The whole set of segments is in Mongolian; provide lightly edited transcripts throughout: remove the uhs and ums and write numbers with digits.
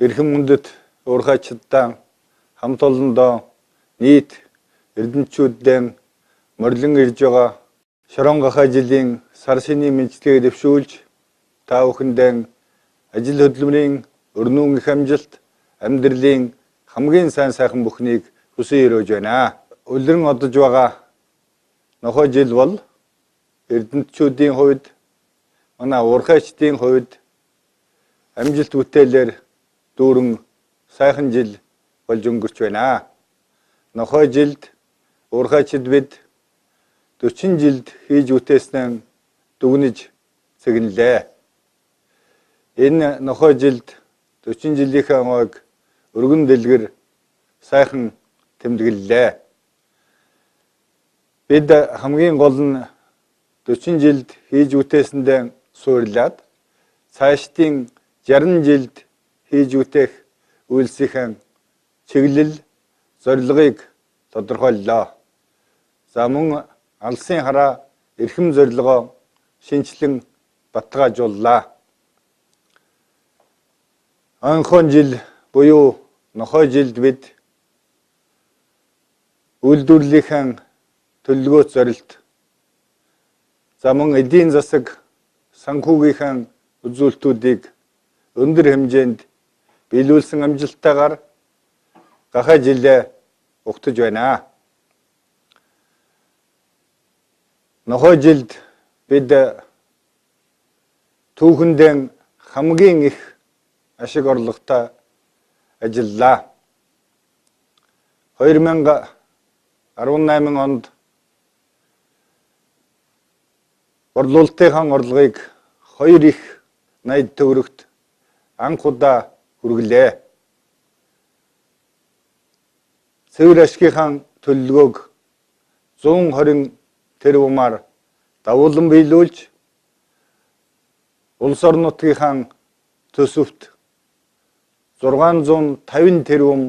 эрхэм мөндөд уурхайчдаа хамт олондоо нийт эрдэмтчүүддэн морлон ирж байгаа Шорон гахай жилийн сар шинийн мэдлэгээ дэвшүүлж та бүхэндээ ажил хөдөлмөрийн өрнүүн их амжилт амьдралын хамгийн сайхан бүхнийг хүсэн өрөөж байна. Улиран одож байгаа нохой жил бол эрдэмтчүүдийн хувьд манай уурхайчдын хувьд амжилт бүтээлээр дүүрэн сайхан жил болж өнгөрч байна. Нохой жилд уурхайчид бид 40 жилд хийж үтээснээ дүгнэж цэгнэлээ. Энэ нохой жилд 40 жилийнхээ онойг өргөн дэлгэр сайхан тэмдэглэлээ. Бид хамгийн гол нь 40 жилд хийж үтээсэндээ суурлаад цаашдын 60 жилд хийж үтээх үйлсийн чиглэл зорилгыг тодорхойллоо. За мөн алсын хараа эрхэм зорилгоо шинчлэн баталгаажууллаа. Анхон жил буюу нохой жилд бид үйлдвэрлэлийн төлөвлөгөөт зорилт за мөн эдийн засаг санхүүгийнхээ үзүүлэлтүүдийг өндөр хэмжээнд биелүүлсэн амжилттайгаар гахай жилээ угтаж байна. Нохой жилд бид түүхэндээ хамгийн их ашиг орлоготой ажиллалаа. 2018 онд борлуулалтын орлогыг 2 их 80 төгрөгт анх удаа хүргэлээ. Цэвэр ашигын төлөвлөгөөг 120 тэрбумаар давуулан биелүүлж улс орон нутгийн төсөвт 650 тэрбум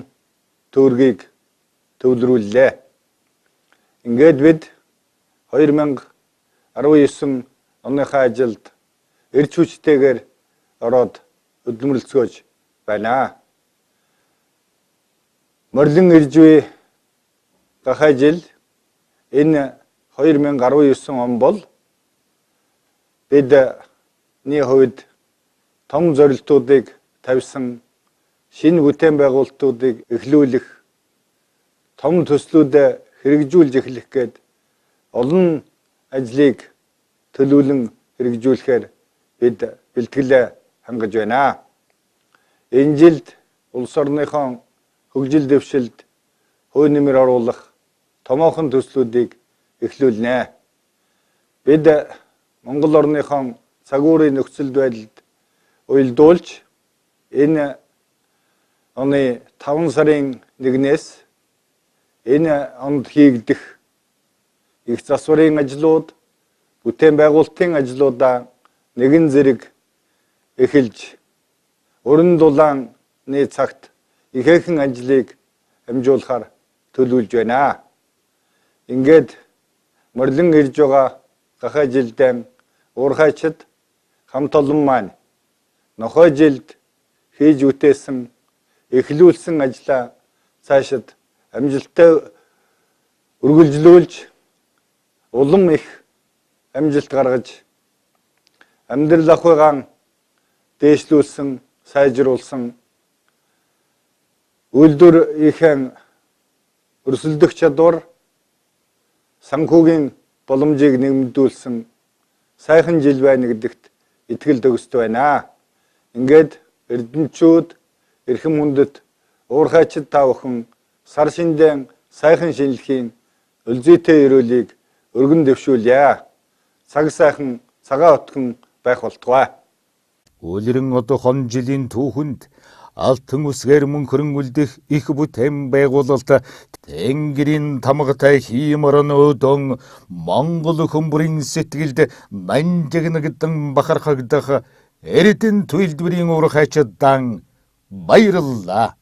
төгрөгийг төвлөрүүллээ. Ингээд бид 2019 оныхаа ажилд эрч хүчтэйгээр ороод хөдөлмөрлөцгөөж байна. Морлон ирж буй гахай жил энэ 2019 он бол бидний хувьд том зорилтуудыг тавьсан шинэ бүтээн байгуулалтуудыг эхлүүлэх том төслүүдэд хэрэгжүүлж эхлэх гээд олон ажлыг төлөвлөн хэрэгжүүлэхээр бид бэлтгэлээ хангаж байна. Энэ жилд улс орныхон хөгжил дэвшилд хувь нэмэр оруулах томоохон төслүүдийг эхлүүлнэ. Бид Монгол орныхон цагуурын нөхцөл байдалд уялдуулж энэ оны 5 сарын 1-ээс энэ онд хийгдэх их засварын ажлууд, бүтээн байгуулалтын ажлуудаа нэгэн зэрэг эхэлж өрн дулааны цагт ихээхэн ажлыг амжуулахаар төлөвлөж байна. Ингээд морлон ирж байгаа гахай жилдээ уурхайчид хамт олон маань нохой жилд хийж үтээсэн эхлүүлсэн ажлаа цаашид амжилттай үргэлжлүүлж улам их амжилт гаргаж амьдрал ахуйгаан дээшлүүлсэн, сайжруулсан үйлдвэрийн өрсөлдөх чадвар санхүүгийн боломжийг нэмэгдүүлсэн сайхан жил байна гэдэгт итгэл төгсдөг байна. Ингээд эрдэмтчүүд, эрхэм хүндэт, уурхайчид та бүхэн сар шиндээ сайхан шинэлхийн өлзийтэй өрөөлийг өргөн дэвшүүлье. Цаг сайхан, цагаан отхон байх болтугай. Улиран одохон жилийн түүхэнд алтан үсгээр мөнхөрөн үлдэх их бүтээн байгуулалт Тэнгэрийн тамгатай хийморон өдөн Монгол хүмүүрийн сэтгэлд нанжигнагдан бахархагдах эрдэн төлөвлөрийн уурхайчдаа баярлалаа.